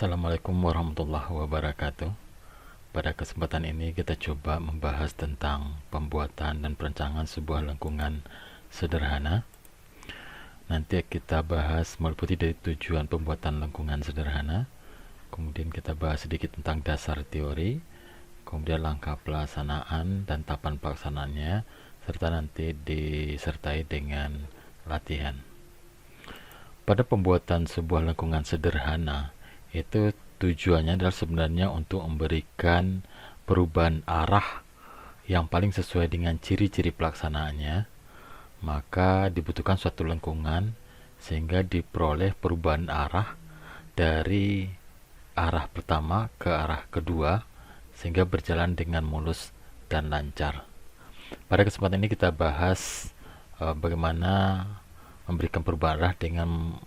Assalamualaikum warahmatullahi wabarakatuh. Pada kesempatan ini kita coba membahas tentang pembuatan dan perancangan sebuah lengkungan sederhana. Nanti kita bahas meliputi dari tujuan pembuatan lengkungan sederhana, kemudian kita bahas sedikit tentang dasar teori, kemudian langkah pelaksanaan dan tahapan pelaksanaannya, serta nanti disertai dengan latihan. Pada pembuatan sebuah lengkungan sederhana, itu tujuannya adalah sebenarnya untuk memberikan perubahan arah yang paling sesuai dengan ciri-ciri pelaksanaannya. Maka dibutuhkan suatu lengkungan sehingga diperoleh perubahan arah dari arah pertama ke arah kedua sehingga berjalan dengan mulus dan lancar. Pada kesempatan ini kita bahas bagaimana memberikan perubahan arah dengan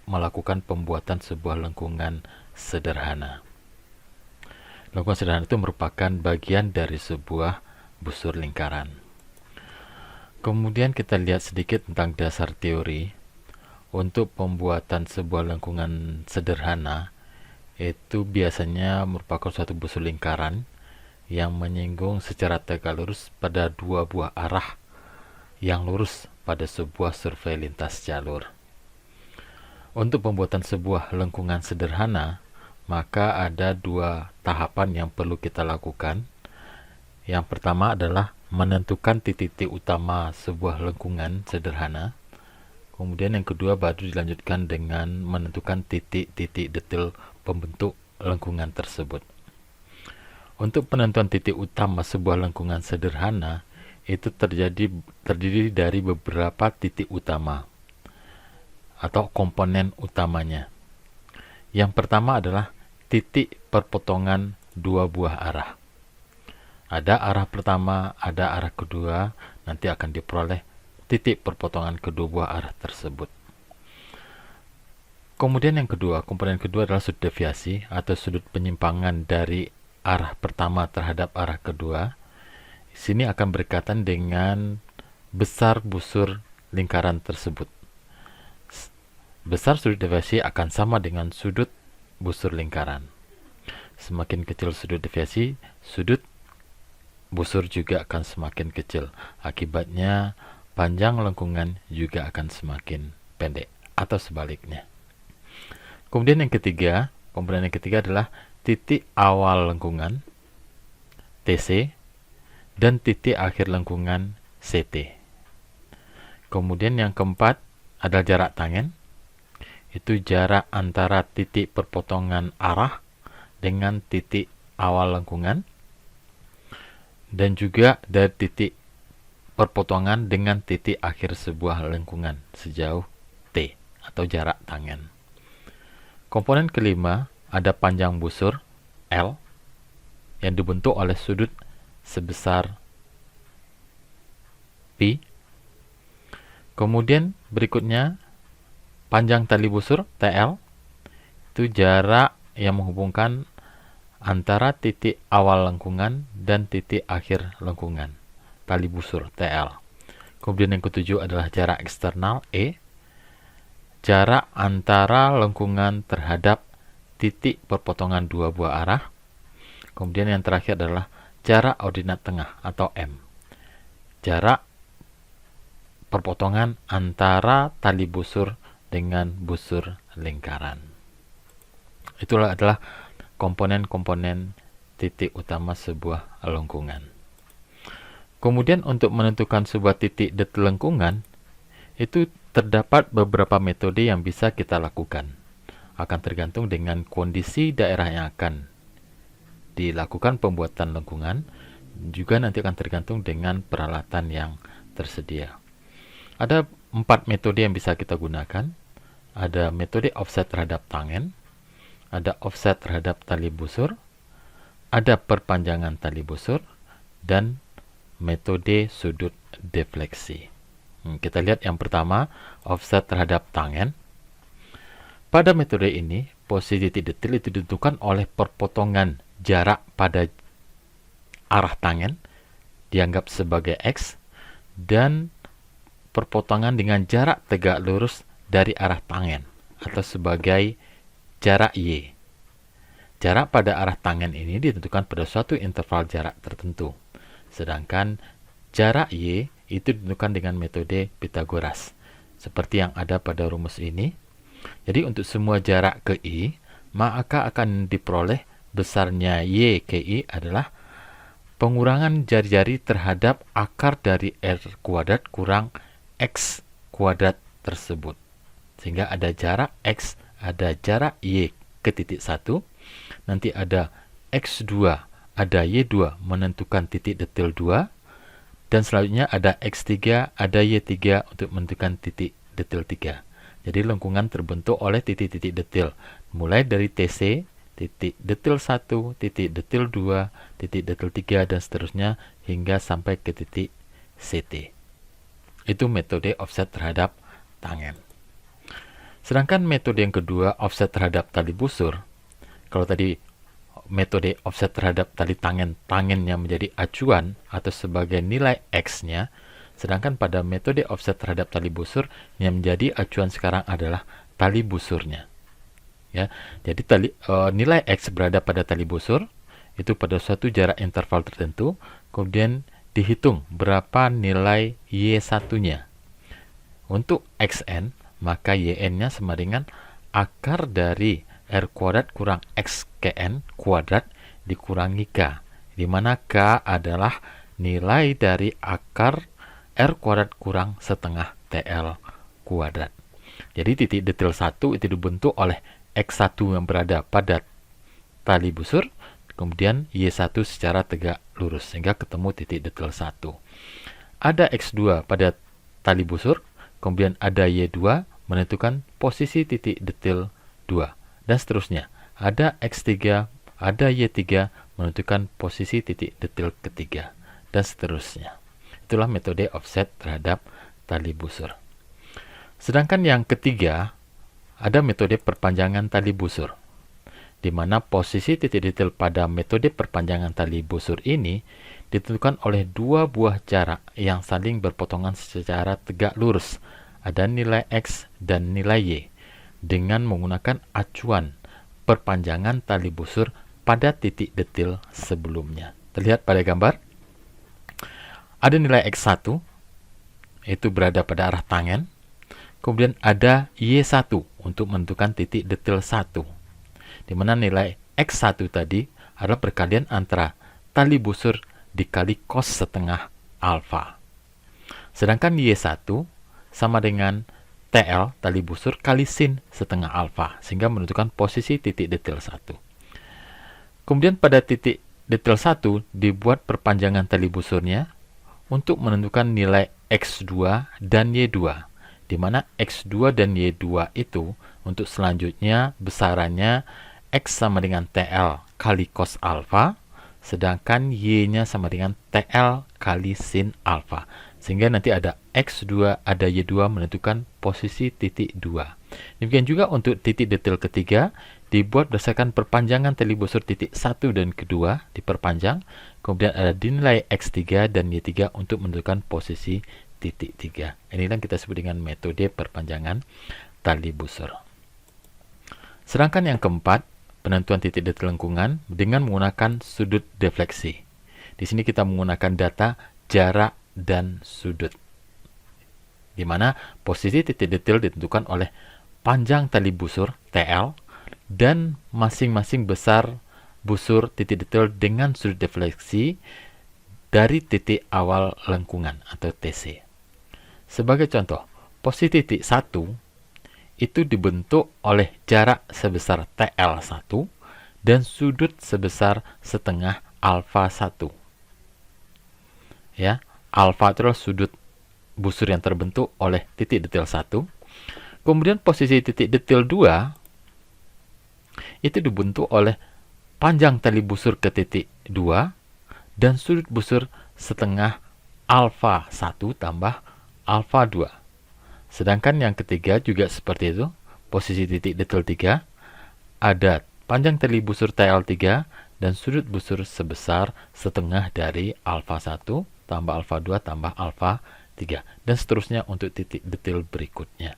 melakukan pembuatan sebuah lengkungan sederhana. Lengkungan sederhana itu merupakan bagian dari sebuah busur lingkaran. Kemudian kita lihat sedikit tentang dasar teori. Untuk pembuatan sebuah lengkungan sederhana, itu biasanya merupakan suatu busur lingkaran yang menyinggung secara tegak lurus pada dua buah arah yang lurus pada sebuah survei lintas jalur. Untuk pembuatan sebuah lengkungan sederhana, maka ada dua tahapan yang perlu kita lakukan. Yang pertama adalah menentukan titik-titik utama sebuah lengkungan sederhana. Kemudian yang kedua baru dilanjutkan dengan menentukan titik-titik detail pembentuk lengkungan tersebut. Untuk penentuan titik utama sebuah lengkungan sederhana, itu terdiri dari beberapa titik utama atau komponen utamanya. Yang pertama adalah titik perpotongan dua buah arah. Ada arah pertama, ada arah kedua, nanti akan diperoleh titik perpotongan kedua buah arah tersebut. Kemudian yang kedua, komponen kedua adalah sudut deviasi atau sudut penyimpangan dari arah pertama terhadap arah kedua. Sini akan berkaitan dengan besar busur lingkaran tersebut. Besar sudut deviasi akan sama dengan sudut busur lingkaran. Semakin kecil sudut deviasi, sudut busur juga akan semakin kecil. Akibatnya, panjang lengkungan juga akan semakin pendek atau sebaliknya. Kemudian yang ketiga, komponen yang ketiga adalah titik awal lengkungan TC dan titik akhir lengkungan CT. Kemudian yang keempat adalah jarak tangen. Itu jarak antara titik perpotongan arah dengan titik awal lengkungan, dan juga dari titik perpotongan dengan titik akhir sebuah lengkungan sejauh T atau jarak tangen. Komponen kelima ada panjang busur L yang dibentuk oleh sudut sebesar P. Kemudian berikutnya panjang tali busur TL, itu jarak yang menghubungkan antara titik awal lengkungan dan titik akhir lengkungan, tali busur TL. Kemudian yang ketujuh adalah jarak eksternal E, jarak antara lengkungan terhadap titik perpotongan dua buah arah. Kemudian yang terakhir adalah jarak ordinat tengah atau M, jarak perpotongan antara tali busur dengan busur lingkaran. Itulah adalah komponen-komponen titik utama sebuah lengkungan. Kemudian untuk menentukan sebuah titik detail lengkungan, itu terdapat beberapa metode yang bisa kita lakukan. Akan tergantung dengan kondisi daerah yang akan dilakukan pembuatan lengkungan, juga nanti akan tergantung dengan peralatan yang tersedia. Ada 4 metode yang bisa kita gunakan. Ada metode offset terhadap tangen, ada offset terhadap tali busur, ada perpanjangan tali busur, dan metode sudut defleksi. Kita lihat yang pertama, offset terhadap tangen. Pada metode ini, posisi titik detail itu ditentukan oleh perpotongan jarak pada arah tangen, dianggap sebagai X, dan perpotongan dengan jarak tegak lurus dari arah tangen, atau sebagai jarak Y, jarak pada arah tangen ini ditentukan pada suatu interval jarak tertentu. Sedangkan jarak Y itu ditentukan dengan metode Pythagoras, seperti yang ada pada rumus ini. Jadi untuk semua jarak ke I, maka akan diperoleh besarnya Y ke I adalah pengurangan jari-jari terhadap akar dari R kuadrat kurang X kuadrat tersebut. Sehingga ada jarak X, ada jarak Y ke titik 1, nanti ada X2, ada Y2 menentukan titik detil 2, dan selanjutnya ada X3, ada Y3 untuk menentukan titik detil 3. Jadi lengkungan terbentuk oleh titik-titik detil, mulai dari TC, titik detil 1, titik detil 2, titik detil 3, dan seterusnya hingga sampai ke titik CT. Itu metode offset terhadap tangen. Sedangkan metode yang kedua, offset terhadap tali busur. Kalau tadi metode offset terhadap tali tangennya menjadi acuan atau sebagai nilai X-nya, sedangkan pada metode offset terhadap tali busur yang menjadi acuan sekarang adalah tali busurnya. Ya, jadi nilai X berada pada tali busur itu pada suatu jarak interval tertentu, kemudian dihitung berapa nilai Y1-nya. Untuk Xn, maka Yn-nya sama dengan akar dari R kuadrat kurang XKN kuadrat dikurangi K, di mana K adalah nilai dari akar R kuadrat kurang setengah TL kuadrat. Jadi titik detil 1 itu dibentuk oleh X1 yang berada pada tali busur, kemudian Y1 secara tegak lurus, sehingga ketemu titik detil 1. Ada X2 pada tali busur, kemudian ada Y2 menentukan posisi titik detil 2, dan seterusnya. Ada X3, ada Y3 menentukan posisi titik detil ketiga, dan seterusnya. Itulah metode offset terhadap tali busur. Sedangkan yang ketiga, ada metode perpanjangan tali busur, di mana posisi titik detil pada metode perpanjangan tali busur ini ditentukan oleh dua buah jarak yang saling berpotongan secara tegak lurus. Ada nilai X dan nilai Y dengan menggunakan acuan perpanjangan tali busur pada titik detil sebelumnya. Terlihat pada gambar. Ada nilai X1, itu berada pada arah tangen. Kemudian ada Y1 untuk menentukan titik detil 1, di mana nilai X1 tadi adalah perkalian antara tali busur dikali cos setengah alfa. Sedangkan Y1 sama dengan TL, tali busur, kali sin setengah alfa, sehingga menentukan posisi titik detil 1. Kemudian pada titik detil 1 dibuat perpanjangan tali busurnya untuk menentukan nilai X2 dan Y2, di mana X2 dan Y2 itu untuk selanjutnya besarannya X sama dengan TL kali cos alfa, sedangkan Y-nya sama dengan TL kali sin alfa. Sehingga nanti ada X2, ada Y2 menentukan posisi titik 2. Demikian juga untuk titik detil ketiga, dibuat berdasarkan perpanjangan tali busur titik 1 dan kedua, diperpanjang. Kemudian ada nilai X3 dan Y3 untuk menentukan posisi titik 3. Inilah yang kita sebut dengan metode perpanjangan tali busur. Sedangkan yang keempat, penentuan titik detil lengkungan dengan menggunakan sudut defleksi. Di sini kita menggunakan data jarak dan sudut, di mana posisi titik detil ditentukan oleh panjang tali busur TL dan masing-masing besar busur titik detil dengan sudut defleksi dari titik awal lengkungan atau TC. Sebagai contoh, posisi titik 1 itu dibentuk oleh jarak sebesar TL1 dan sudut sebesar setengah alfa 1. Ya, alfa itu adalah sudut busur yang terbentuk oleh titik detil 1. Kemudian posisi titik detil 2 itu dibentuk oleh panjang tali busur ke titik 2 dan sudut busur setengah alfa 1 tambah alfa 2. Sedangkan yang ketiga juga seperti itu. Posisi titik detil 3 ada panjang tali busur TL3 dan sudut busur sebesar setengah dari alfa 1 tambah alfa 2 tambah alfa 3, dan seterusnya untuk titik detil berikutnya.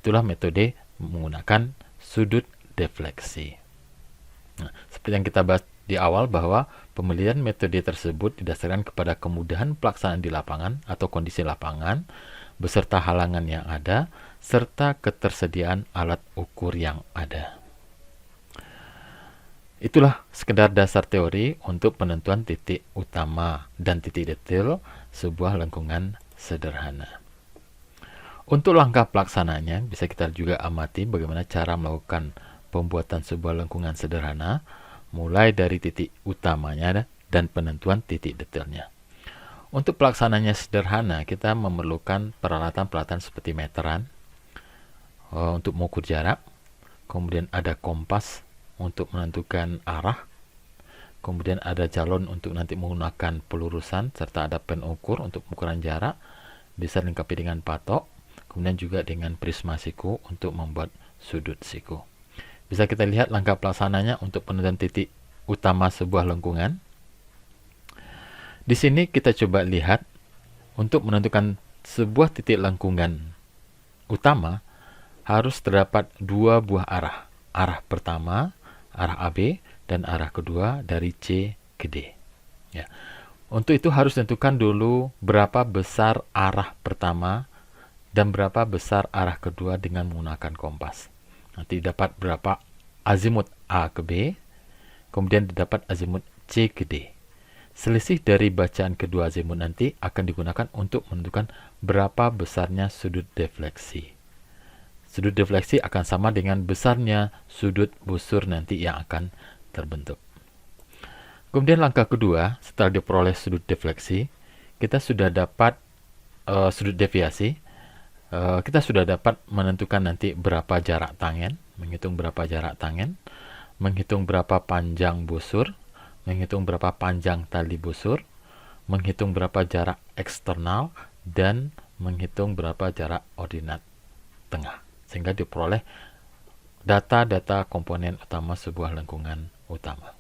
Itulah metode menggunakan sudut defleksi. Nah, seperti yang kita bahas di awal bahwa pemilihan metode tersebut didasarkan kepada kemudahan pelaksanaan di lapangan atau kondisi lapangan, beserta halangan yang ada, serta ketersediaan alat ukur yang ada. Itulah sekedar dasar teori untuk penentuan titik utama dan titik detail sebuah lengkungan sederhana. Untuk langkah pelaksananya, bisa kita juga amati bagaimana cara melakukan pembuatan sebuah lengkungan sederhana, mulai dari titik utamanya dan penentuan titik detailnya. Untuk pelaksananya sederhana, kita memerlukan peralatan-peralatan seperti meteran untuk mengukur jarak, kemudian ada kompas untuk menentukan arah, kemudian ada jalon untuk nanti menggunakan pelurusan, serta ada pen ukur untuk ukuran jarak, bisa dilengkapi dengan patok, kemudian juga dengan prisma siku untuk membuat sudut siku. Bisa kita lihat langkah pelaksananya untuk penentuan titik utama sebuah lengkungan. Di sini kita coba lihat untuk menentukan sebuah titik lengkungan utama harus terdapat dua buah arah. Arah pertama, arah AB, dan arah kedua dari C ke D. Ya. Untuk itu harus tentukan dulu berapa besar arah pertama dan berapa besar arah kedua dengan menggunakan kompas. Nanti dapat berapa azimut A ke B, kemudian didapat azimut C ke D. Selisih dari bacaan kedua azimut nanti akan digunakan untuk menentukan berapa besarnya sudut defleksi. Sudut defleksi akan sama dengan besarnya sudut busur nanti yang akan terbentuk. Kemudian langkah kedua, setelah diperoleh sudut defleksi, kita sudah dapat sudut deviasi. Kita sudah dapat menentukan nanti berapa jarak tangen, menghitung berapa jarak tangen, menghitung berapa panjang busur, menghitung berapa panjang tali busur, menghitung berapa jarak eksternal, dan menghitung berapa jarak ordinat tengah. Sehingga diperoleh data-data komponen utama sebuah lengkungan utama.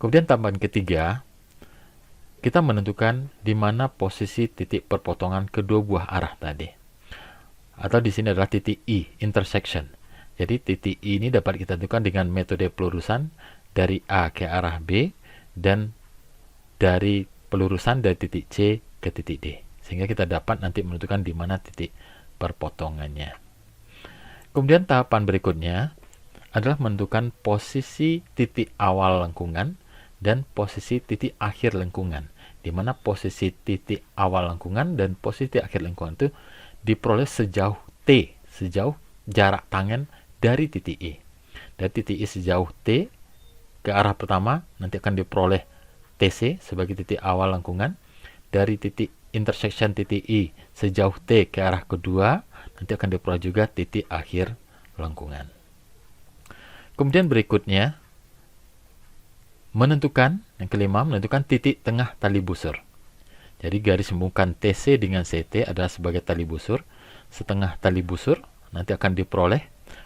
Kemudian tambahan ketiga, kita menentukan di mana posisi titik perpotongan kedua buah arah tadi. Atau di sini adalah titik I, intersection. Jadi titik I ini dapat kita tentukan dengan metode pelurusan dari A ke arah B dan dari pelurusan dari titik C ke titik D. Sehingga kita dapat nanti menentukan di mana titik perpotongannya. Kemudian tahapan berikutnya adalah menentukan posisi titik awal lengkungan dan posisi titik akhir lengkungan. Di mana posisi titik awal lengkungan dan posisi akhir lengkungan itu diperoleh sejauh T, sejauh jarak tangan dari titik I. Dari titik I sejauh T ke arah pertama nanti akan diperoleh TC sebagai titik awal lengkungan. Dari titik intersection titik I sejauh T ke arah kedua nanti akan diperoleh juga titik akhir lengkungan. Kemudian berikutnya yang kelima menentukan titik tengah tali busur. Jadi garis hubungkan TC dengan CT adalah sebagai tali busur. Setengah tali busur nanti akan diperoleh.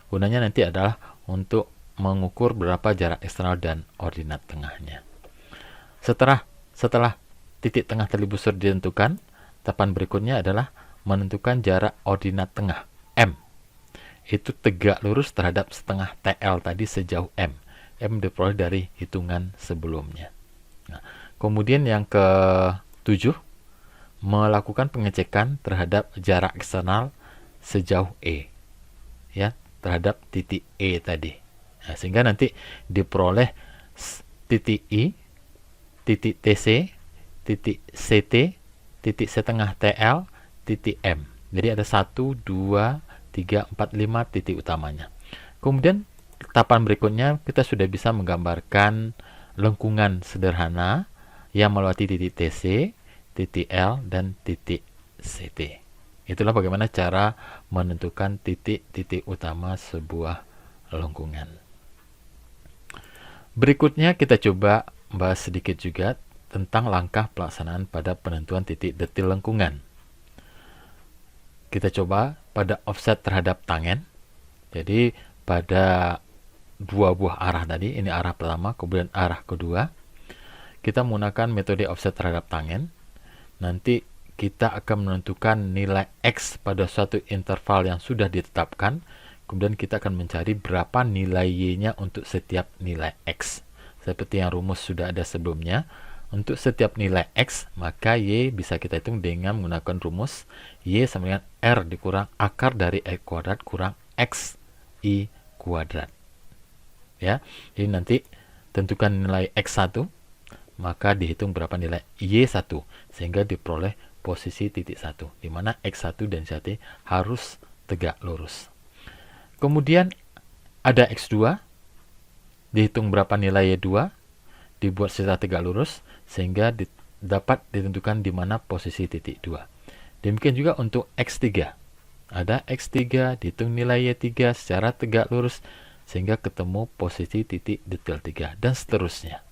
Gunanya nanti adalah untuk mengukur berapa jarak eksternal dan ordinat tengahnya. Setelah titik tengah tali busur ditentukan, tahapan berikutnya adalah menentukan jarak ordinat tengah M. Itu tegak lurus terhadap setengah TL tadi sejauh M. M diperoleh dari hitungan sebelumnya. Nah, kemudian yang ke-7, melakukan pengecekan terhadap jarak eksternal sejauh E. Ya, terhadap titik E tadi. Nah, sehingga nanti diperoleh titik I, titik TC, titik CT, titik setengah TL, titik M. Jadi ada 1, 2, 3, 4, 5 titik utamanya. Kemudian tahapan berikutnya kita sudah bisa menggambarkan lengkungan sederhana yang melewati titik TC, titik L, dan titik CT. Itulah bagaimana cara menentukan titik-titik utama sebuah lengkungan. Berikutnya kita coba bahas sedikit juga tentang langkah pelaksanaan pada penentuan titik detil lengkungan. Kita coba pada offset terhadap tangen. Jadi pada dua buah arah tadi, ini arah pertama, kemudian arah kedua, kita menggunakan metode offset terhadap tangen. Nanti kita akan menentukan nilai X pada suatu interval yang sudah ditetapkan. Kemudian kita akan mencari berapa nilai Y-nya untuk setiap nilai X. Seperti yang rumus sudah ada sebelumnya. Untuk setiap nilai X, maka Y bisa kita hitung dengan menggunakan rumus Y sama dengan R dikurang akar dari X kuadrat kurang X I kuadrat. Ya, jadi nanti tentukan nilai X1, maka dihitung berapa nilai Y1, sehingga diperoleh posisi titik 1, di mana X1 dan Y1 harus tegak lurus. Kemudian ada X2, dihitung berapa nilai Y2, dibuat secara tegak lurus, sehingga dapat ditentukan di mana posisi titik 2. Demikian juga untuk X3. Ada X3, dihitung nilai Y3 secara tegak lurus, sehingga ketemu posisi titik detail 3, dan seterusnya.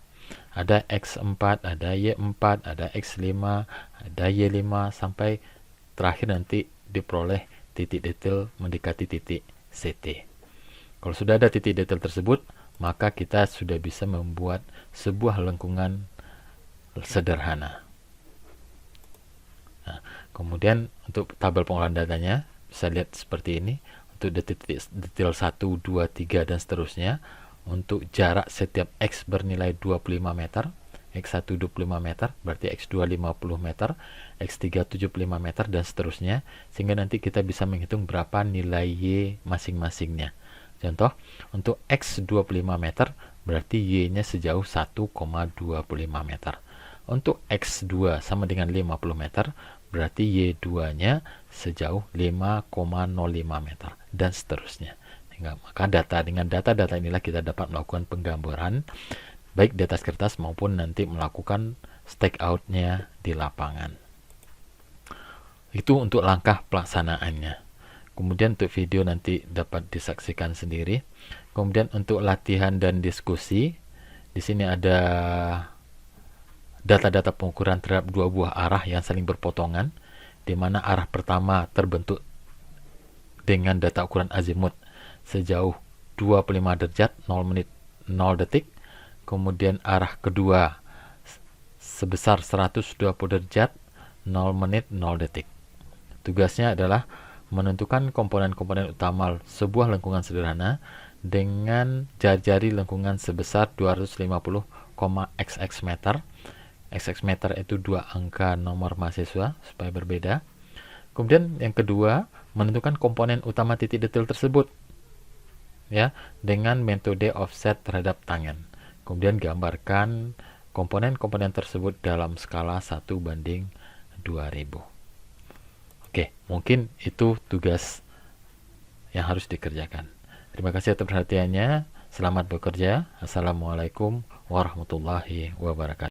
Ada X4, ada Y4, ada X5, ada Y5, sampai terakhir nanti diperoleh titik detail mendekati titik CT. Kalau sudah ada titik detail tersebut, maka kita sudah bisa membuat sebuah lengkungan sederhana. Nah, kemudian untuk tabel pengolahan datanya bisa lihat seperti ini. Untuk detail 1, 2, 3 dan seterusnya. Untuk jarak setiap X bernilai 25 meter, X1 25 meter, berarti X2 50 meter, X3 75 meter dan seterusnya, sehingga nanti kita bisa menghitung berapa nilai Y masing-masingnya. Contoh, untuk X 25 meter, berarti Y-nya sejauh 1,25 meter. Untuk X2 sama dengan 50 meter, berarti Y2-nya sejauh 5,05 meter, dan seterusnya. Maka dengan data-data inilah kita dapat melakukan penggambaran, baik di atas kertas maupun nanti melakukan stake out-nya di lapangan. Itu untuk langkah pelaksanaannya. Kemudian untuk video nanti dapat disaksikan sendiri. Kemudian untuk latihan dan diskusi, di sini ada data-data pengukuran terhadap dua buah arah yang saling berpotongan, di mana arah pertama terbentuk dengan data ukuran azimut sejauh 25 derajat 0 menit 0 detik. Kemudian arah kedua sebesar 120 derajat 0 menit 0 detik. Tugasnya adalah menentukan komponen-komponen utama sebuah lengkungan sederhana dengan jari-jari lengkungan sebesar 250,xx meter. Xx meter itu dua angka nomor mahasiswa supaya berbeda. Kemudian yang kedua, menentukan komponen utama titik detail tersebut, ya, dengan metode offset terhadap tangan. Kemudian gambarkan komponen-komponen tersebut dalam skala 1:2000. Oke, mungkin itu tugas yang harus dikerjakan. Terima kasih atas perhatiannya. Selamat bekerja. Assalamualaikum warahmatullahi wabarakatuh.